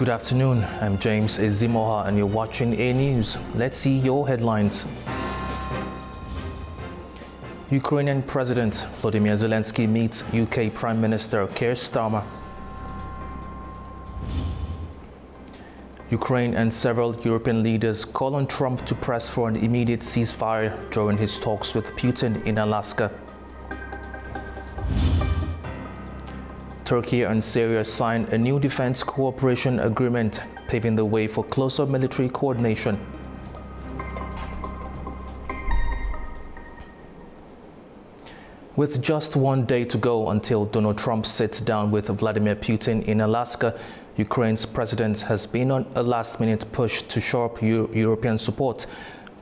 Good afternoon, I'm James Izimoha and you're watching A News. Let's see your headlines. Ukrainian President Volodymyr Zelenskyy meets UK Prime Minister Keir Starmer. Ukraine and several European leaders call on Trump to press for an immediate ceasefire during his talks with Putin in Alaska. Turkey and Syria signed a new defense cooperation agreement, paving the way for closer military coordination. With just one day to go until Donald Trump sits down with Vladimir Putin in Alaska, Ukraine's president has been on a last-minute push to shore up European support.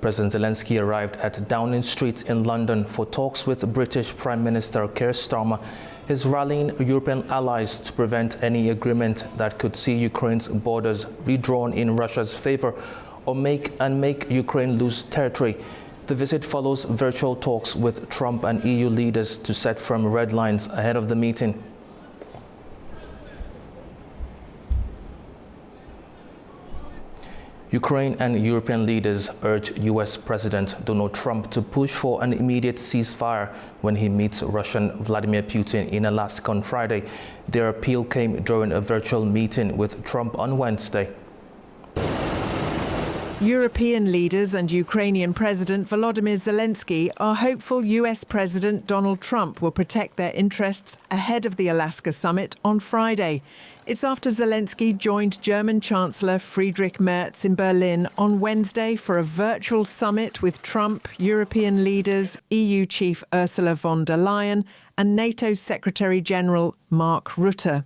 President Zelenskyy arrived at Downing Street in London for talks with British Prime Minister Keir Starmer. He's rallying European allies to prevent any agreement that could see Ukraine's borders redrawn in Russia's favor or make Ukraine lose territory. The visit follows virtual talks with Trump and EU leaders to set firm red lines ahead of the meeting. Ukraine and European leaders urge US President Donald Trump to push for an immediate ceasefire when he meets Russian Vladimir Putin in Alaska on Friday. Their appeal came during a virtual meeting with Trump on Wednesday. European leaders and Ukrainian President Volodymyr Zelenskyy are hopeful US President Donald Trump will protect their interests ahead of the Alaska summit on Friday. It's after Zelenskyy joined German Chancellor Friedrich Merz in Berlin on Wednesday for a virtual summit with Trump, European leaders, EU Chief Ursula von der Leyen and NATO Secretary-General Mark Rutte.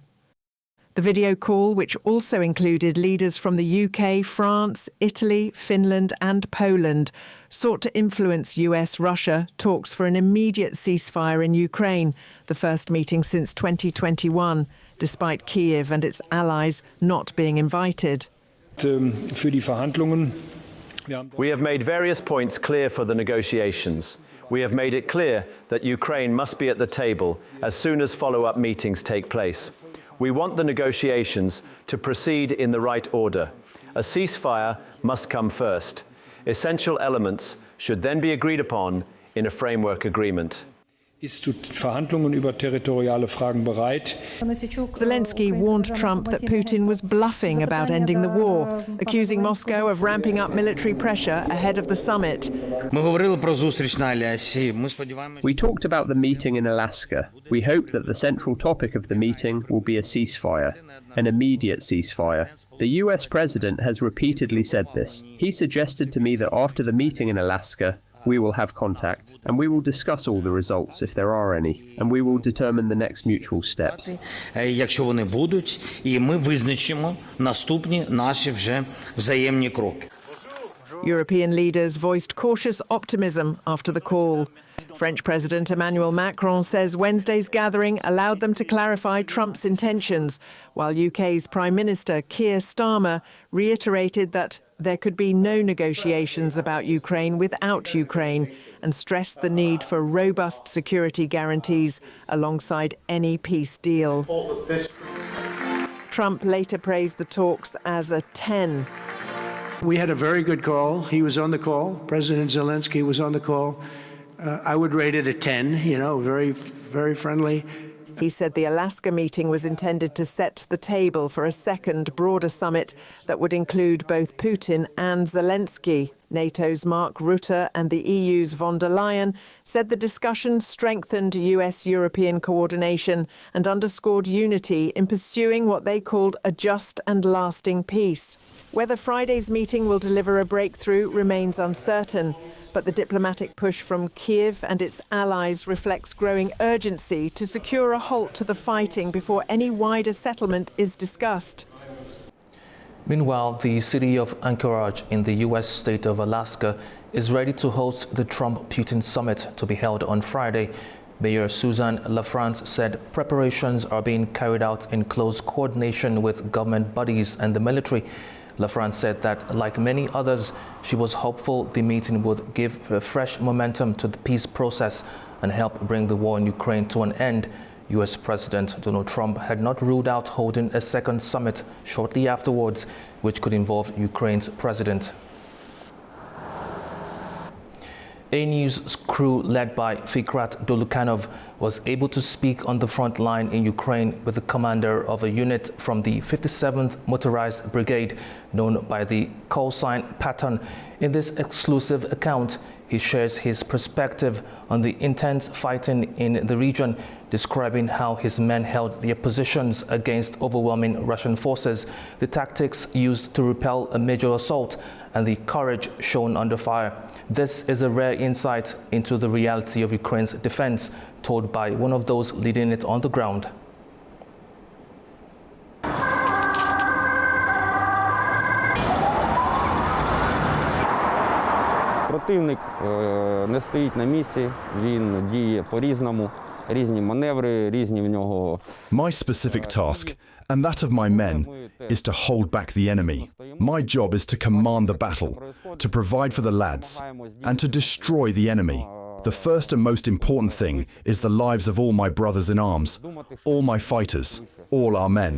The video call, which also included leaders from the UK, France, Italy, Finland and Poland, sought to influence US-Russia talks for an immediate ceasefire in Ukraine, the first meeting since 2021, despite Kyiv and its allies not being invited. We have made various points clear for the negotiations. We have made it clear that Ukraine must be at the table as soon as follow-up meetings take place. We want the negotiations to proceed in the right order. A ceasefire must come first. Essential elements should then be agreed upon in a framework agreement. Zelenskyy warned Trump that Putin was bluffing about ending the war, accusing Moscow of ramping up military pressure ahead of the summit. We talked about the meeting in Alaska. We hope that the central topic of the meeting will be a ceasefire, an immediate ceasefire. The US president has repeatedly said this. He suggested to me that after the meeting in Alaska, we will have contact, and we will discuss all the results if there are any, and we will determine the next mutual steps. Якщо вони будуть, і ми визначимо наступні наші вже взаємні кроки. European leaders voiced cautious optimism after the call. French President Emmanuel Macron says Wednesday's gathering allowed them to clarify Trump's intentions, while UK's Prime Minister Keir Starmer reiterated that there could be no negotiations about Ukraine without Ukraine and stressed the need for robust security guarantees alongside any peace deal. Trump later praised the talks as a 10. We had a very good call. He was on the call. President Zelenskyy was on the call. I would rate it a 10, very, very friendly. He said the Alaska meeting was intended to set the table for a second, broader summit that would include both Putin and Zelenskyy. NATO's Mark Rutte and the EU's von der Leyen said the discussion strengthened US-European coordination and underscored unity in pursuing what they called a just and lasting peace. Whether Friday's meeting will deliver a breakthrough remains uncertain, but the diplomatic push from Kyiv and its allies reflects growing urgency to secure a halt to the fighting before any wider settlement is discussed. Meanwhile, the city of Ankara in the US state of Alaska is ready to host the Trump-Putin summit to be held on Friday. Mayor Suzanne LaFrance said preparations are being carried out in close coordination with government bodies and the military. LaFrance said that, like many others, she was hopeful the meeting would give fresh momentum to the peace process and help bring the war in Ukraine to an end. US President Donald Trump had not ruled out holding a second summit shortly afterwards, which could involve Ukraine's president. A News crew led by Fikrat Dolukhanov was able to speak on the front line in Ukraine with the commander of a unit from the 57th Motorized Brigade, known by the call sign Patton. In this exclusive account, he shares his perspective on the intense fighting in the region, describing how his men held their positions against overwhelming Russian forces, the tactics used to repel a major assault, and the courage shown under fire. This is a rare insight into the reality of Ukraine's defense, told by one of those leading it on the ground. Противник не стоїть на місці, він діє по-різному, різні маневри, різні в нього. My specific task, and that of my men, is to hold back the enemy. My job is to command the battle, to provide for the lads, and to destroy the enemy. The first and most important thing is the lives of all my brothers in arms, all my fighters, all our men.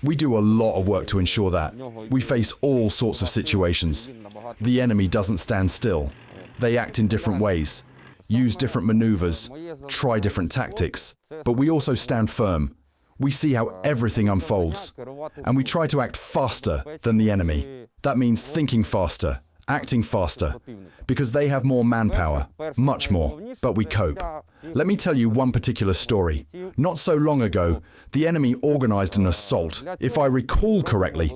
We do a lot of work to ensure that. We face all sorts of situations. The enemy doesn't stand still. They act in different ways, use different maneuvers, try different tactics, but we also stand firm. We see how everything unfolds, and we try to act faster than the enemy. That means thinking faster, acting faster, because they have more manpower, much more, but we cope. Let me tell you one particular story. Not so long ago, the enemy organized an assault. If I recall correctly,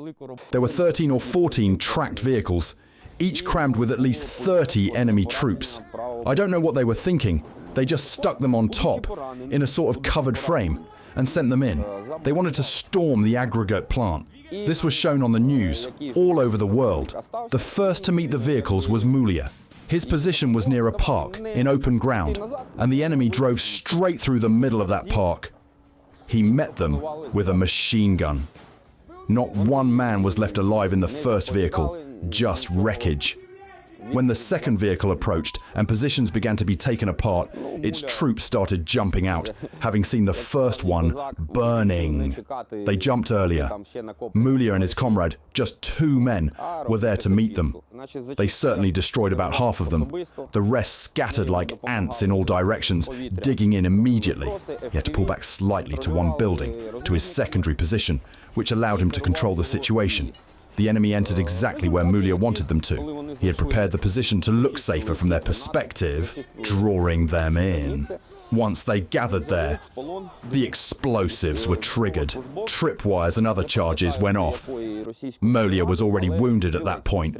there were 13 or 14 tracked vehicles, each crammed with at least 30 enemy troops. I don't know what they were thinking. They just stuck them on top, in a sort of covered frame, and sent them in. They wanted to storm the aggregate plant. This was shown on the news all over the world. The first to meet the vehicles was Mulia. His position was near a park in open ground, and the enemy drove straight through the middle of that park. He met them with a machine gun. Not one man was left alive in the first vehicle, just wreckage. When the second vehicle approached and positions began to be taken apart, its troops started jumping out, having seen the first one burning. They jumped earlier. Mulia and his comrade, just 2 men, were there to meet them. They certainly destroyed about half of them. The rest scattered like ants in all directions, digging in immediately. He had to pull back slightly to one building, to his secondary position, which allowed him to control the situation. The enemy entered exactly where Mulia wanted them to. He had prepared the position to look safer from their perspective, drawing them in. Once they gathered there, the explosives were triggered. Tripwires and other charges went off. Mulia was already wounded at that point,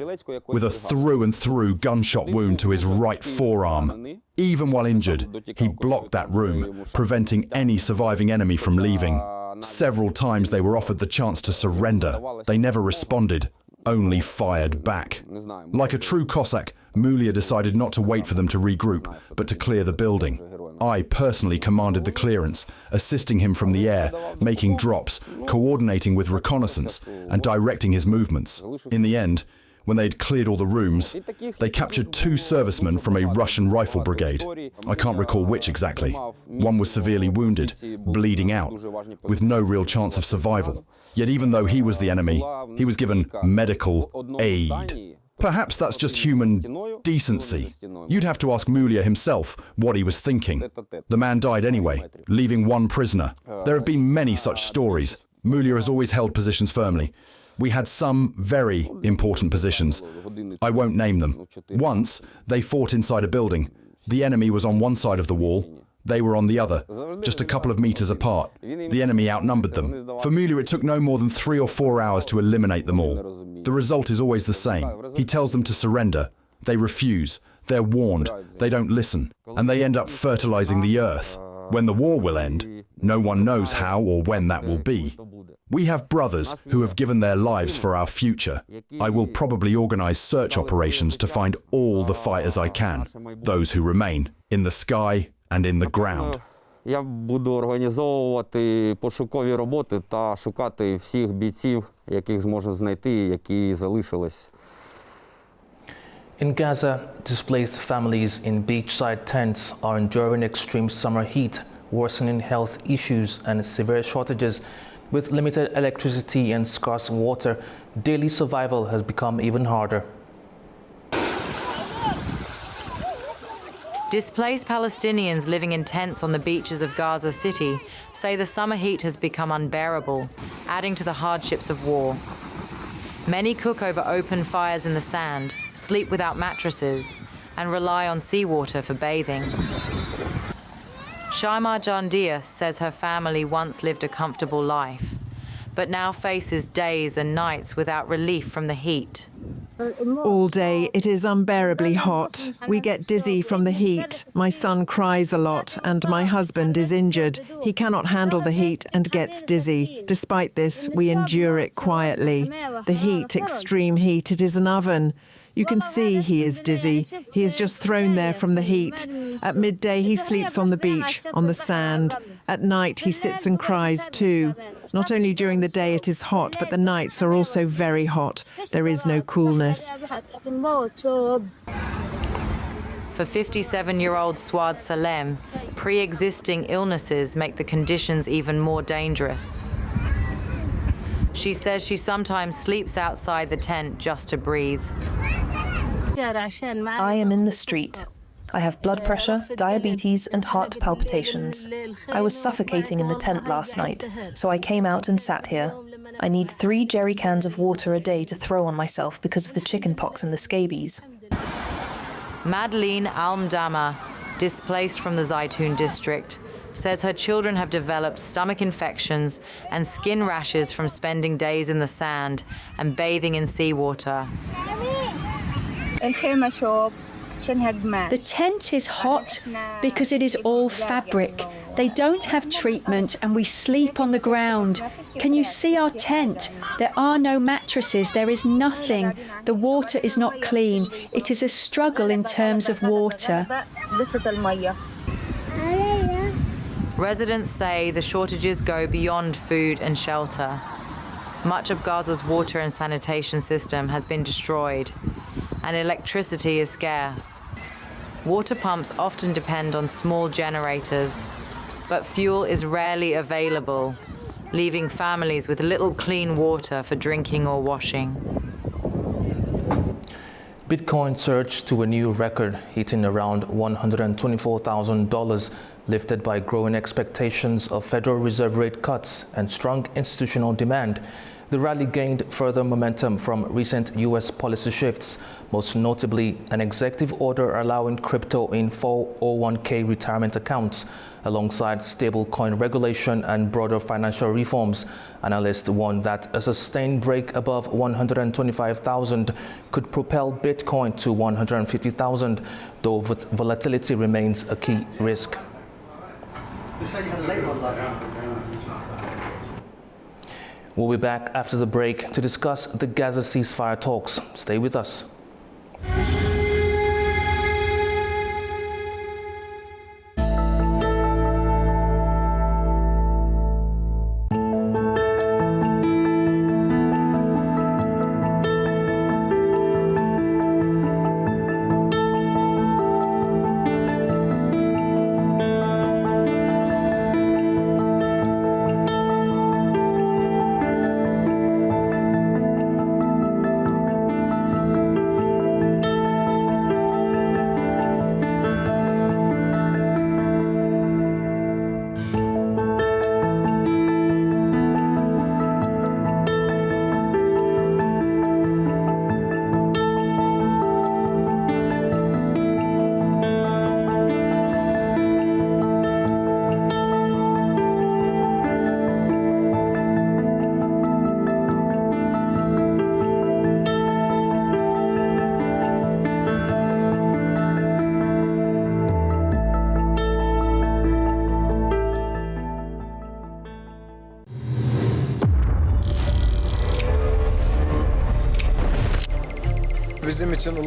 with a through-and-through gunshot wound to his right forearm. Even while injured, he blocked that room, preventing any surviving enemy from leaving. Several times they were offered the chance to surrender. They never responded, only fired back. Like a true Cossack, Mulia decided not to wait for them to regroup, but to clear the building. I personally commanded the clearance, assisting him from the air, making drops, coordinating with reconnaissance, and directing his movements. In the end, when they had cleared all the rooms, they captured 2 servicemen from a Russian rifle brigade. I can't recall which exactly. One was severely wounded, bleeding out, with no real chance of survival. Yet even though he was the enemy, he was given medical aid. Perhaps that's just human decency. You'd have to ask Mulia himself what he was thinking. The man died anyway, leaving 1 prisoner. There have been many such stories. Mulia has always held positions firmly. We had some very important positions. I won't name them. Once, they fought inside a building. The enemy was on one side of the wall. They were on the other, just a couple of meters apart. The enemy outnumbered them. For Mulia, it took no more than 3 or 4 hours to eliminate them all. The result is always the same. He tells them to surrender. They refuse. They're warned. They don't listen. And they end up fertilizing the earth. When the war will end, no one knows how or when that will be. We have brothers who have given their lives for our future. I will probably organize search operations to find all the fighters I can, those who remain, in the sky and in the ground. Я буду організовувати пошукові роботи та шукати всіх бійців, яких зможу знайти, які залишились. In Gaza, displaced families in beachside tents are enduring extreme summer heat worsening health issues and severe shortages. With limited electricity and scarce water, daily survival has become even harder. Displaced Palestinians living in tents on the beaches of Gaza City say the summer heat has become unbearable, adding to the hardships of war. Many cook over open fires in the sand, sleep without mattresses, and rely on seawater for bathing. Shaima Jandia says her family once lived a comfortable life, but now faces days and nights without relief from the heat. All day it is unbearably hot. We get dizzy from the heat. My son cries a lot and my husband is injured. He cannot handle the heat and gets dizzy. Despite this, we endure it quietly. The heat, extreme heat, it is an oven. You can see he is dizzy. He is just thrown there from the heat. At midday, he sleeps on the beach, on the sand. At night, he sits and cries too. Not only during the day it is hot, but the nights are also very hot. There is no coolness. For 57-year-old Swad Salem, pre-existing illnesses make the conditions even more dangerous. She says she sometimes sleeps outside the tent just to breathe. I am in the street. I have blood pressure, diabetes, and heart palpitations. I was suffocating in the tent last night, so I came out and sat here. I need 3 jerry cans of water a day to throw on myself because of the chickenpox and the scabies. Madeleine Almdama, displaced from the Zaytun district, says her children have developed stomach infections and skin rashes from spending days in the sand and bathing in seawater. The tent is hot because it is all fabric. They don't have treatment and we sleep on the ground. Can you see our tent? There are no mattresses, there is nothing. The water is not clean. It is a struggle in terms of water. Residents say the shortages go beyond food and shelter. Much of Gaza's water and sanitation system has been destroyed, and electricity is scarce. Water pumps often depend on small generators, but fuel is rarely available, leaving families with little clean water for drinking or washing. Bitcoin surged to a new record, hitting around $124,000, lifted by growing expectations of Federal Reserve rate cuts and strong institutional demand. The rally gained further momentum from recent U.S. policy shifts, most notably an executive order allowing crypto in 401k retirement accounts, alongside stablecoin regulation and broader financial reforms. Analysts warn that a sustained break above 125,000 could propel Bitcoin to 150,000, though volatility remains a key risk. We'll be back after the break to discuss the Gaza ceasefire talks. Stay with us.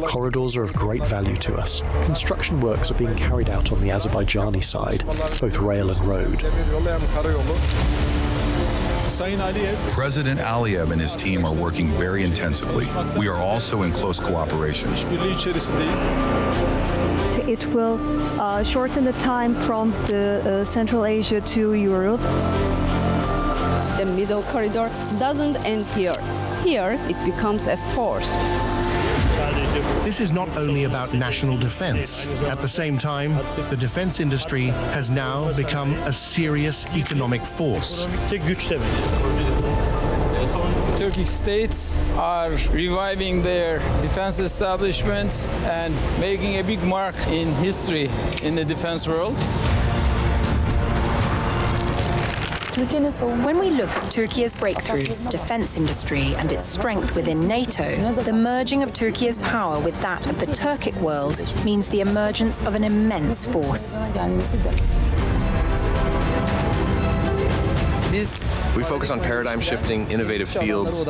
Corridors are of great value to us. Construction works are being carried out on the Azerbaijani side, both rail and road. President Aliyev and his team are working very intensively. We are also in close cooperation. it will shorten the time from the Central Asia to Europe. The middle corridor doesn't end here. Here, it becomes a force. This is not only about national defense. At the same time, the defense industry has now become a serious economic force. Turkish states are reviving their defense establishments and making a big mark in history in the defense world. When we look at Turkey's breakthroughs, defense industry and its strength within NATO, the merging of Turkey's power with that of the Turkic world means the emergence of an immense force. We focus on paradigm-shifting, innovative fields.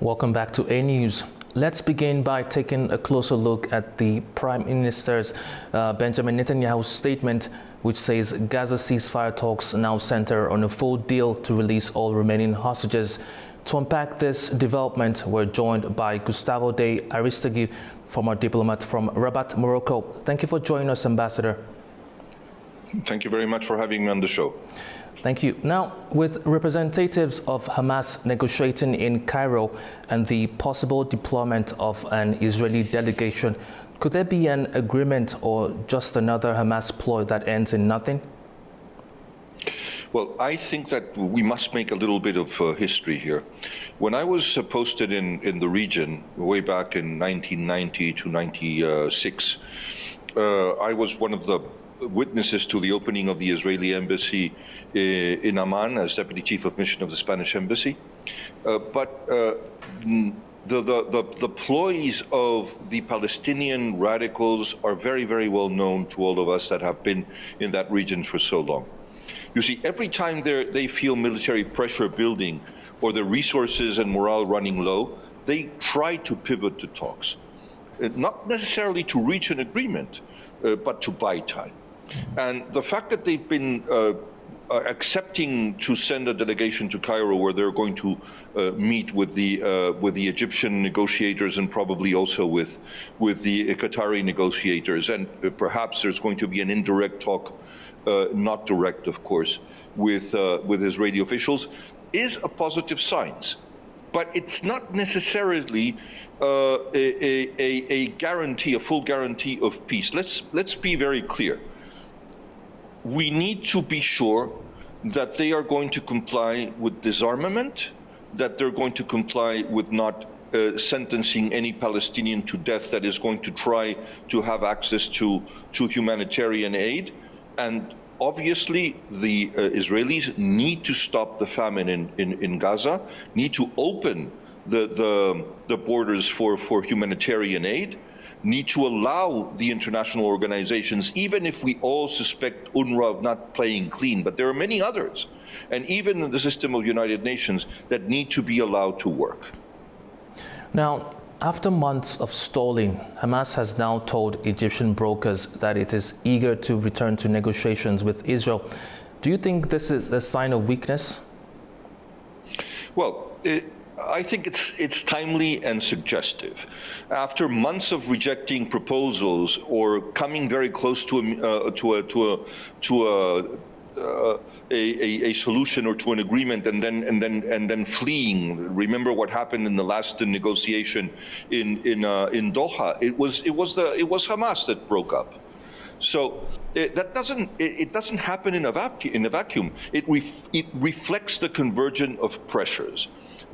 Welcome back to A News. Let's begin by taking a closer look at the Prime Minister's Benjamin Netanyahu's statement, which says Gaza ceasefire talks now center on a full deal to release all remaining hostages. To unpack this development, we're joined by Gustavo de Aristegui, former diplomat from Rabat, Morocco. Thank you for joining us, Ambassador. Thank you very much for having me on the show. Thank you. Now, with representatives of Hamas negotiating in Cairo and the possible deployment of an Israeli delegation, could there be an agreement or just another Hamas ploy that ends in nothing? Well, I think that we must make a little bit of history here. When I was posted in the region way back in 1990 to 96, I was one of the witnesses to the opening of the Israeli embassy in Amman as deputy chief of mission of the Spanish embassy. But the ploys of the Palestinian radicals are very, very well known to all of us that have been in that region for so long. You see, every time they feel military pressure building or their resources and morale running low, they try to pivot to talks. Not necessarily to reach an agreement, but to buy time. And the fact that they've been accepting to send a delegation to Cairo, where they're going to meet with the Egyptian negotiators and probably also with the Qatari negotiators, and perhaps there's going to be an indirect talk, not direct, of course, with Israeli officials, is a positive sign. But it's not necessarily a guarantee, a full guarantee of peace. Let's be very clear. We need to be sure that they are going to comply with disarmament, that they're going to comply with not sentencing any Palestinian to death that is going to try to have access to humanitarian aid. And obviously, the Israelis need to stop the famine in Gaza, need to open the borders for humanitarian aid, need to allow the international organizations, even if we all suspect UNRWA of not playing clean, but there are many others, and even in the system of United Nations, that need to be allowed to work. Now, after months of stalling, Hamas has now told Egyptian brokers that it is eager to return to negotiations with Israel. Do you think this is a sign of weakness? Well, I think it's timely and suggestive. After months of rejecting proposals or coming very close to a solution or to an agreement, and then fleeing. Remember what happened in the last negotiation in Doha. It was Hamas that broke up. So it doesn't happen in a vacuum. It reflects the convergence of pressures.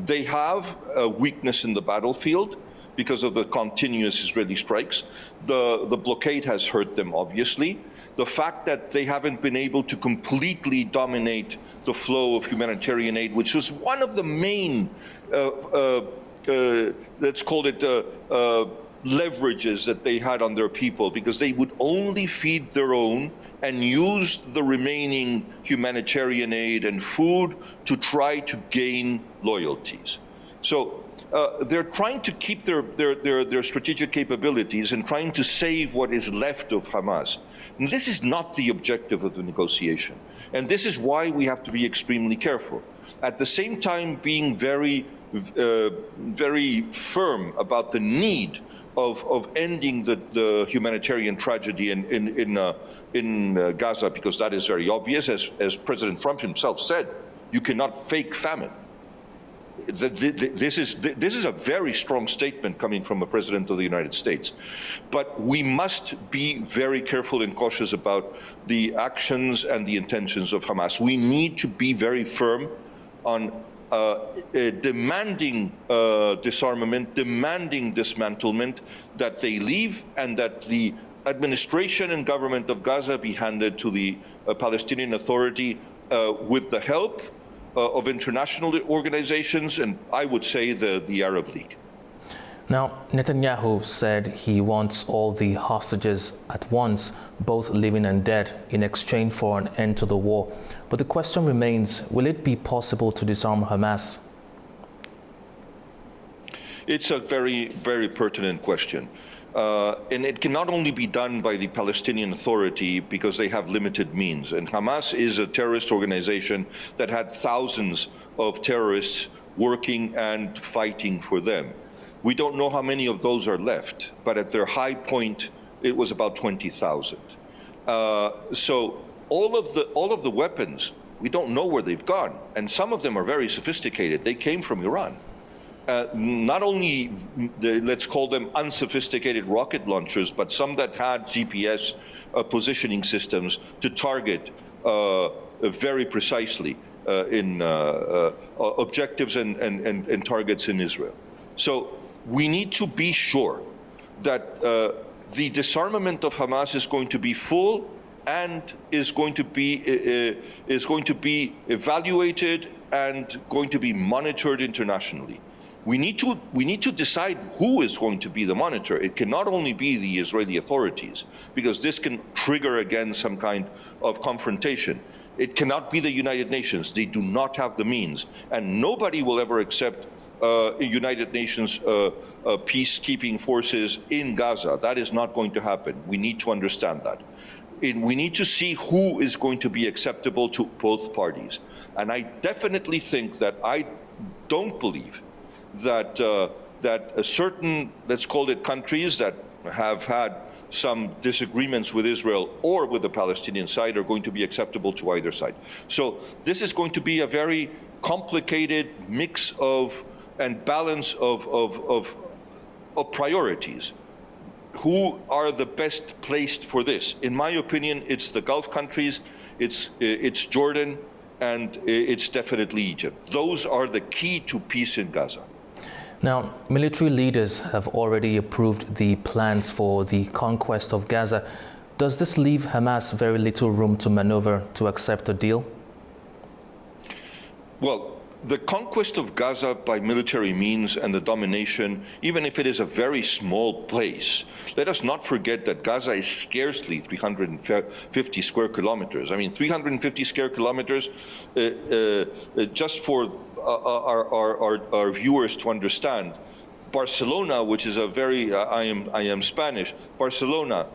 They have a weakness in the battlefield because of the continuous Israeli strikes. The blockade has hurt them, obviously. The fact that they haven't been able to completely dominate the flow of humanitarian aid, which was one of the main, let's call it, leverages that they had on their people, because they would only feed their own and use the remaining humanitarian aid and food to try to gain loyalties. So they're trying to keep their strategic capabilities and trying to save what is left of Hamas. And this is not the objective of the negotiation. And this is why we have to be extremely careful. At the same time, being very firm about the need of ending the humanitarian tragedy in Gaza, because that is very obvious. As President Trump himself said, you cannot fake famine. This is a very strong statement coming from a president of the United States. But we must be very careful and cautious about the actions and the intentions of Hamas. We need to be very firm on demanding disarmament, demanding dismantlement, that they leave, and that the administration and government of Gaza be handed to the Palestinian Authority with the help of international organizations, and I would say the Arab League. Now, Netanyahu said he wants all the hostages at once, both living and dead, in exchange for an end to the war. But the question remains, will it be possible to disarm Hamas? It's a very, very pertinent question. And it can not only be done by the Palestinian Authority because they have limited means. And Hamas is a terrorist organization that had thousands of terrorists working and fighting for them. We don't know how many of those are left, but at their high point, it was about 20,000. So all of the weapons, we don't know where they've gone. And some of them are very sophisticated. They came from Iran. Not only, let's call them unsophisticated rocket launchers, but some that had GPS positioning systems to target very precisely in objectives and targets in Israel. So we need to be sure that the disarmament of Hamas is going to be full and is going to be evaluated and going to be monitored internationally. We need to decide who is going to be the monitor. It cannot only be the Israeli authorities, because this can trigger again some kind of confrontation. It cannot be the United Nations. They do not have the means, and nobody will ever accept United Nations peacekeeping forces in Gaza. That is not going to happen. We need to understand that. We need to see who is going to be acceptable to both parties. And I definitely think that I don't believe that certain, let's call it countries that have had some disagreements with Israel or with the Palestinian side are going to be acceptable to either side. So this is going to be a very complicated mix of and balance of priorities. Who are the best placed for this? In my opinion, it's the Gulf countries, it's Jordan, and it's definitely Egypt. Those are the key to peace in Gaza. Now, military leaders have already approved the plans for the conquest of Gaza. Does this leave Hamas very little room to maneuver to accept a deal? Well, the conquest of Gaza by military means and the domination, even if it is a very small place, let us not forget that Gaza is scarcely 350 square kilometers. I mean, 350 square kilometers, just for our viewers to understand, Barcelona, which is a very, I am Spanish, Barcelona,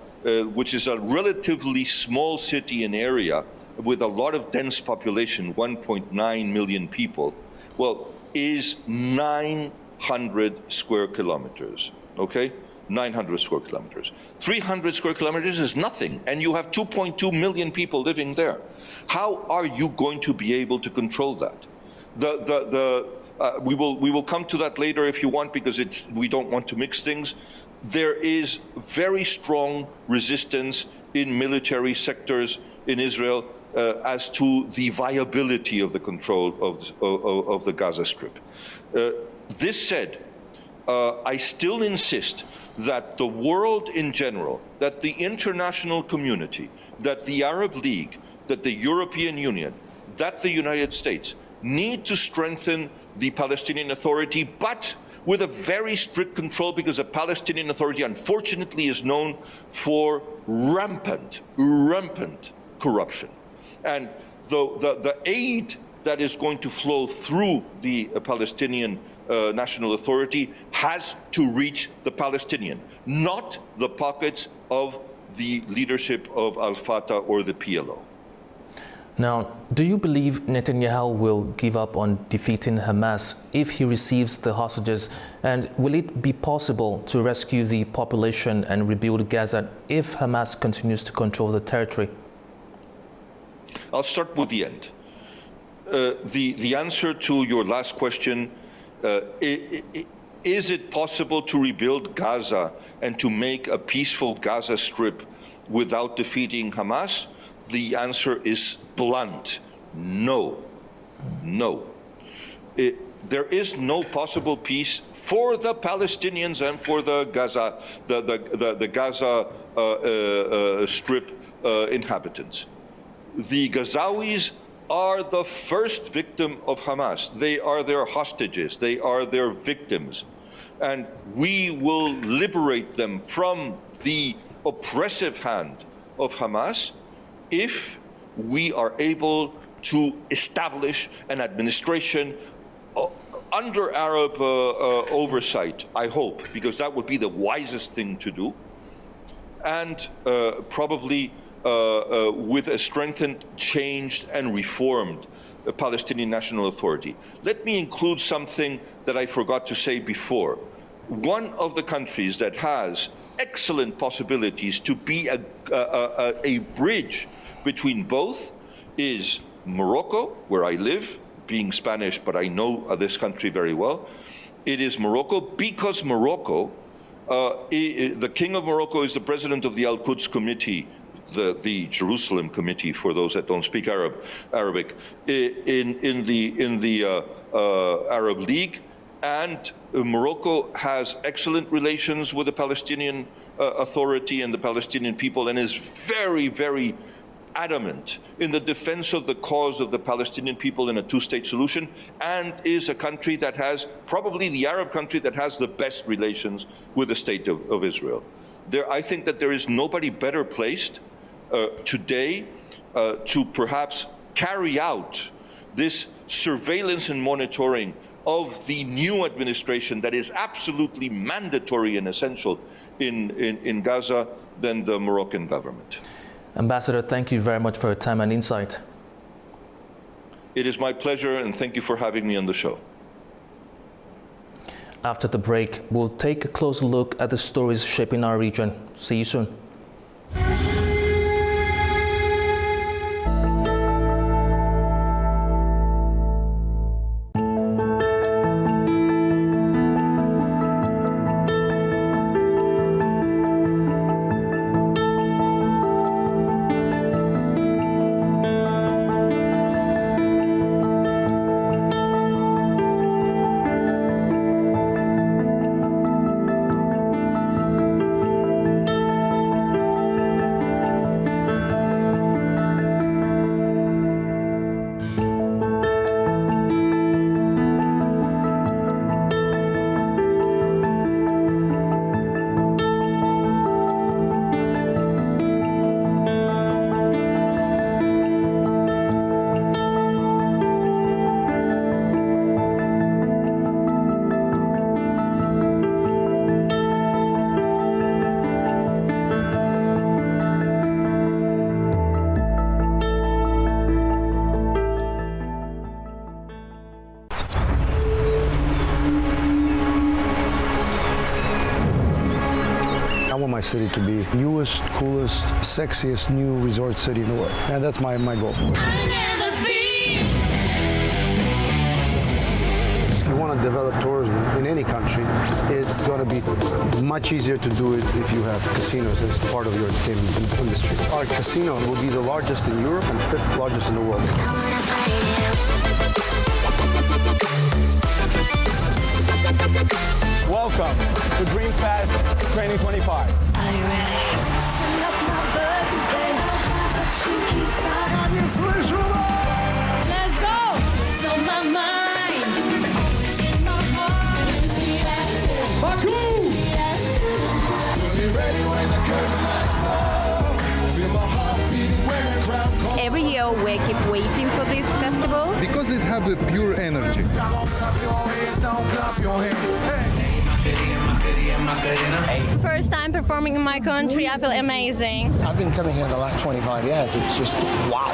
which is a relatively small city in area with a lot of dense population, 1.9 million people, well, is 900 square kilometers, okay? 900 square kilometers. 300 square kilometers is nothing, and you have 2.2 million people living there. How are you going to be able to control that? We will come to that later if you want, because we don't want to mix things. There is very strong resistance in military sectors in Israel as to the viability of the control of the Gaza Strip. This said, I still insist that the world in general, that the international community, that the Arab League, that the European Union, that the United States need to strengthen the Palestinian Authority, but with a very strict control, because the Palestinian Authority, unfortunately, is known for rampant corruption. And the aid that is going to flow through the Palestinian National Authority has to reach the Palestinian, not the pockets of the leadership of Al-Fatah or the PLO. Now, do you believe Netanyahu will give up on defeating Hamas if he receives the hostages? And will it be possible to rescue the population and rebuild Gaza if Hamas continues to control the territory? I'll start with the end. The answer to your last question, is it possible to rebuild Gaza and to make a peaceful Gaza Strip without defeating Hamas? The answer is blunt: no. No. There is no possible peace for the Palestinians and for the Gaza, the Gaza Strip inhabitants. The Gazawis are the first victim of Hamas. They are their hostages. They are their victims. And we will liberate them from the oppressive hand of Hamas if we are able to establish an administration under Arab oversight, I hope, because that would be the wisest thing to do, and probably with a strengthened, changed, and reformed Palestinian National Authority. Let me include something that I forgot to say before. One of the countries that has excellent possibilities to be a bridge between both is Morocco, where I live, being Spanish, but I know this country very well. It is Morocco because Morocco, the King of Morocco is the president of the Al-Quds Committee, the Jerusalem Committee for those that don't speak Arabic, in the Arab League, and Morocco has excellent relations with the Palestinian Authority and the Palestinian people, and is very, very adamant in the defense of the cause of the Palestinian people in a two-state solution, and is a country that has, probably the Arab country that has the best relations with the state of Israel. I think that there is nobody better placed today to perhaps carry out this surveillance and monitoring of the new administration that is absolutely mandatory and essential in Gaza than the Moroccan government. Ambassador, thank you very much for your time and insight. It is my pleasure, and thank you for having me on the show. After the break, we'll take a closer look at the stories shaping our region. See you soon. My city to be newest, coolest, sexiest new resort city in the world. And that's my goal. If you want to develop tourism in any country, it's going to be much easier to do it if you have casinos as part of your entertainment industry. Our casino will be the largest in Europe and 5th largest in the world. Welcome to DreamFest 2025. Are you ready? Let's go! It's on my mind. In my heart. Baku! Every year While we keep waiting for this festival, because it has a pure energy. First time performing in my country, I feel amazing. I've been coming here the last 25 years. It's just wow.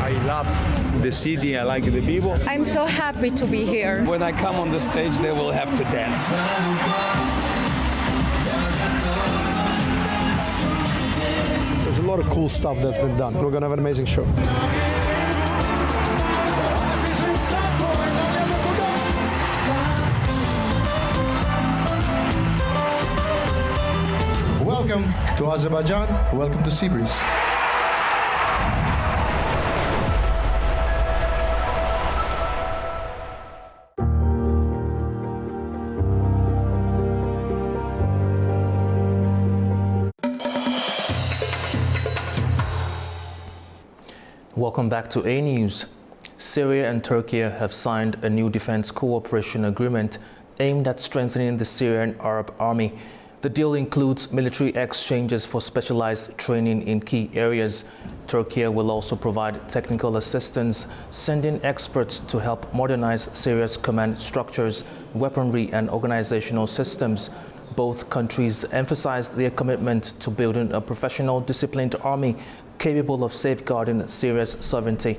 I love the city, I like the people. I'm so happy to be here. When I come on the stage, they will have to dance. There's a lot of cool stuff that's been done. We're going to have an amazing show. Welcome to Azerbaijan. Welcome to Seabreeze. Welcome back to A News. Syria and Turkey have signed a new defense cooperation agreement aimed at strengthening the Syrian Arab Army. The deal includes military exchanges for specialized training in key areas. Turkey will also provide technical assistance, sending experts to help modernize Syria's command structures, weaponry, and organizational systems. Both countries emphasized their commitment to building a professional, disciplined army capable of safeguarding Syria's sovereignty.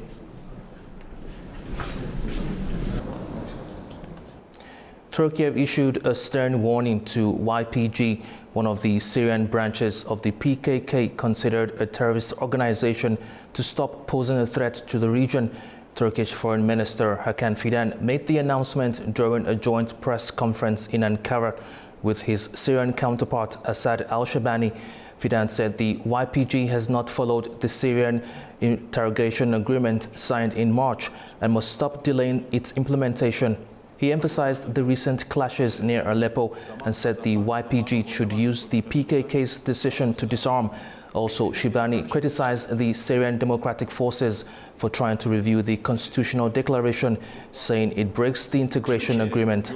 Turkey issued a stern warning to YPG, one of the Syrian branches of the PKK considered a terrorist organization, to stop posing a threat to the region. Turkish Foreign Minister Hakan Fidan made the announcement during a joint press conference in Ankara with his Syrian counterpart Assad al-Shabani. Fidan said the YPG has not followed the Syrian interrogation agreement signed in March and must stop delaying its implementation. He emphasized the recent clashes near Aleppo and said the YPG should use the PKK's decision to disarm. Also, Shibani criticized the Syrian Democratic Forces for trying to review the constitutional declaration, saying it breaks the integration agreement.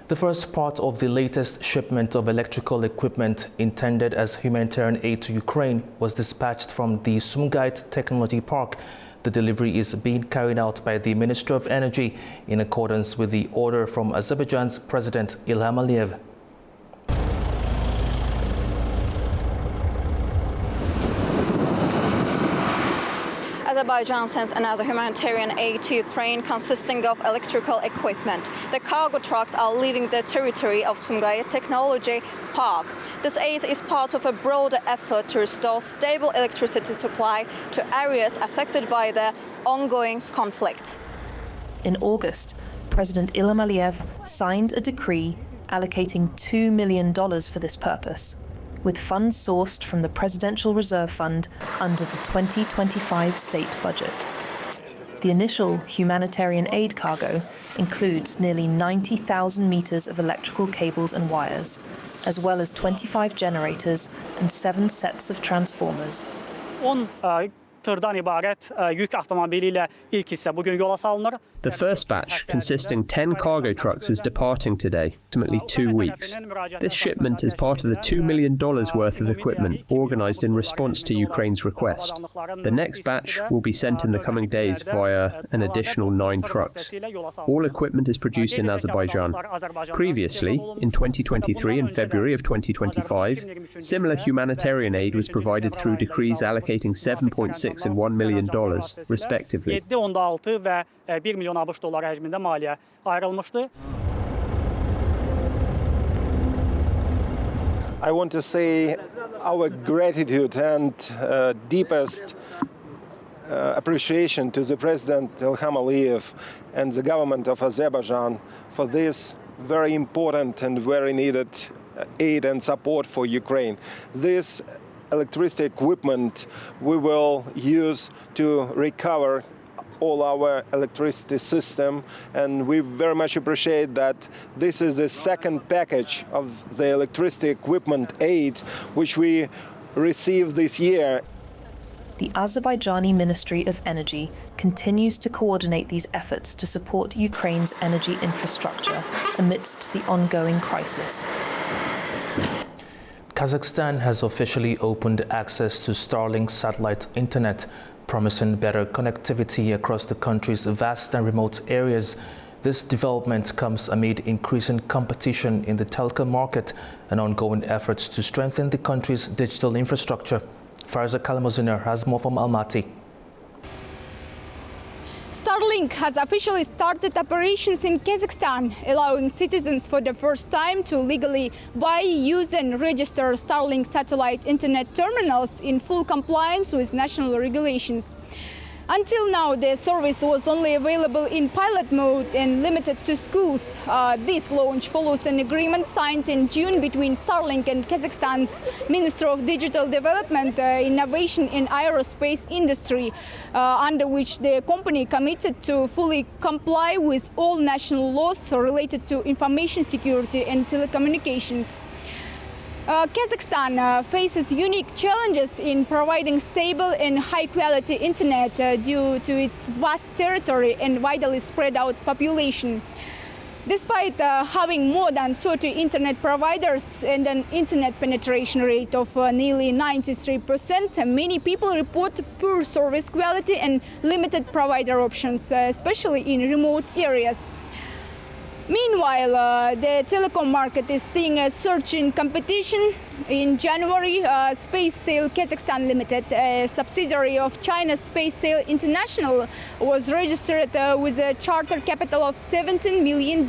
The first part of the latest shipment of electrical equipment intended as humanitarian aid to Ukraine was dispatched from the Sumgait Technology Park. The delivery is being carried out by the Minister of Energy in accordance with the order from Azerbaijan's President Ilham Aliyev. Azerbaijan sends another humanitarian aid to Ukraine consisting of electrical equipment. The cargo trucks are leaving the territory of Sumgait Technology Park. This aid is part of a broader effort to restore stable electricity supply to areas affected by the ongoing conflict. In August, President Ilham Aliyev signed a decree allocating $2 million for this purpose, with funds sourced from the Presidential Reserve Fund under the 2025 state budget. The initial humanitarian aid cargo includes nearly 90,000 meters of electrical cables and wires, as well as 25 generators and 7 sets of transformers. The first batch, consisting 10 cargo trucks, is departing today, approximately 2 weeks. This shipment is part of the $2 million worth of equipment organised in response to Ukraine's request. The next batch will be sent in the coming days via an additional 9 trucks. All equipment is produced in Azerbaijan. Previously, in 2023 and February of 2025, similar humanitarian aid was provided through decrees allocating $7.6 and $1 million, respectively. I want to say our gratitude and deepest appreciation to the President Ilham Aliyev and the government of Azerbaijan for this very important and very needed aid and support for Ukraine. This electricity equipment we will use to recover all our electricity system, and we very much appreciate that this is the second package of the electricity equipment aid which we received this year. The Azerbaijani Ministry of Energy continues to coordinate these efforts to support Ukraine's energy infrastructure amidst the ongoing crisis. Kazakhstan has officially opened access to Starlink satellite internet, promising better connectivity across the country's vast and remote areas. This development comes amid increasing competition in the telecom market and ongoing efforts to strengthen the country's digital infrastructure. Farza Kalamoziner has more from Almaty. Starlink has officially started operations in Kazakhstan, allowing citizens for the first time to legally buy, use and register Starlink satellite internet terminals in full compliance with national regulations. Until now, the service was only available in pilot mode and limited to schools. This launch follows an agreement signed in June between Starlink and Kazakhstan's Minister of Digital Development, Innovation and Aerospace Industry, under which the company committed to fully comply with all national laws related to information security and telecommunications. Kazakhstan faces unique challenges in providing stable and high-quality internet due to its vast territory and widely spread out population. Despite having more than 30 internet providers and an internet penetration rate of nearly 93%, many people report poor service quality and limited provider options, especially in remote areas. Meanwhile, the telecom market is seeing a surge in competition. In January, Space Sail Kazakhstan Limited, a subsidiary of China's Space Sail International, was registered with a charter capital of $17 million.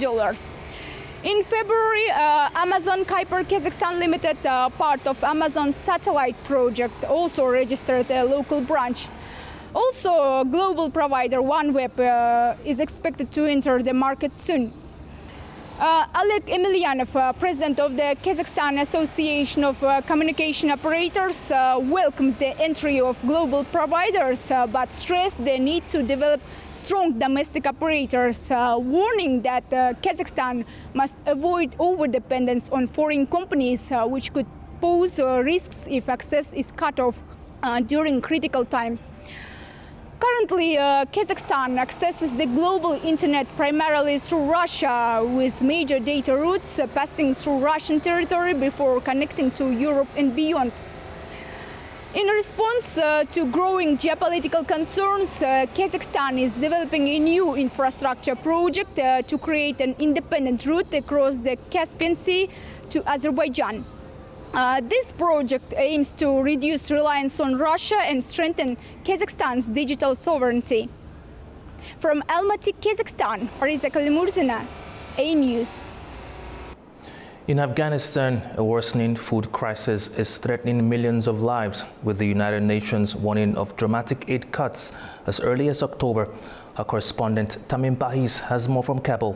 In February, Amazon Kuiper Kazakhstan Limited, part of Amazon's satellite project, also registered a local branch. Also, global provider OneWeb is expected to enter the market soon. Oleg Emelianov, president of the Kazakhstan Association of Communication Operators, welcomed the entry of global providers, but stressed the need to develop strong domestic operators, warning that Kazakhstan must avoid over-dependence on foreign companies, which could pose risks if access is cut off during critical times. Currently, Kazakhstan accesses the global internet primarily through Russia, with major data routes passing through Russian territory before connecting to Europe and beyond. In response to growing geopolitical concerns, Kazakhstan is developing a new infrastructure project to create an independent route across the Caspian Sea to Azerbaijan. This project aims to reduce reliance on Russia and strengthen Kazakhstan's digital sovereignty. From Almaty, Kazakhstan, Farza Kalamoziner, A News. In Afghanistan, a worsening food crisis is threatening millions of lives, with the United Nations warning of dramatic aid cuts as early as October. Our correspondent Tamim Bahis has more from Kabul.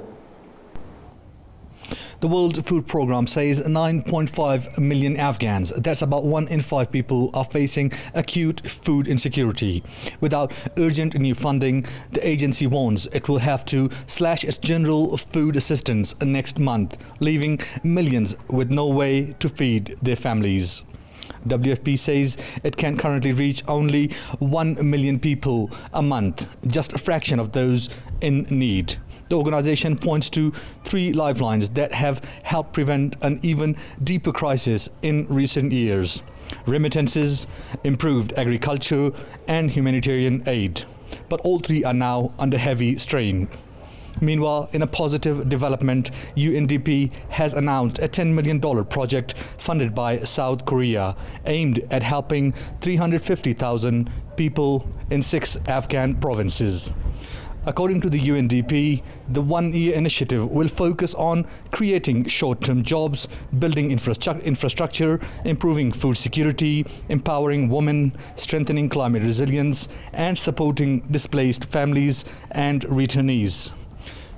The World Food Programme says 9.5 million Afghans, that's about 1 in 5 people, are facing acute food insecurity. Without urgent new funding, the agency warns it will have to slash its general food assistance next month, leaving millions with no way to feed their families. WFP says it can currently reach only 1 million people a month, just a fraction of those in need. The organization points to 3 lifelines that have helped prevent an even deeper crisis in recent years: remittances, improved agriculture, and humanitarian aid. But all 3 are now under heavy strain. Meanwhile, in a positive development, UNDP has announced a $10 million project funded by South Korea, aimed at helping 350,000 people in 6 Afghan provinces. According to the UNDP, the one-year initiative will focus on creating short-term jobs, building infrastructure, improving food security, empowering women, strengthening climate resilience, and supporting displaced families and returnees.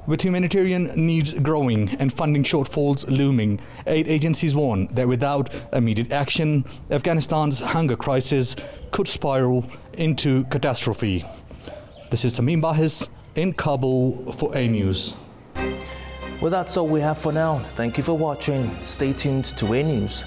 With humanitarian needs growing and funding shortfalls looming, aid agencies warn that without immediate action, Afghanistan's hunger crisis could spiral into catastrophe. This is Tamim Bahis in Kabul for A News. Well, that's all we have for now. Thank you for watching. Stay tuned to A News.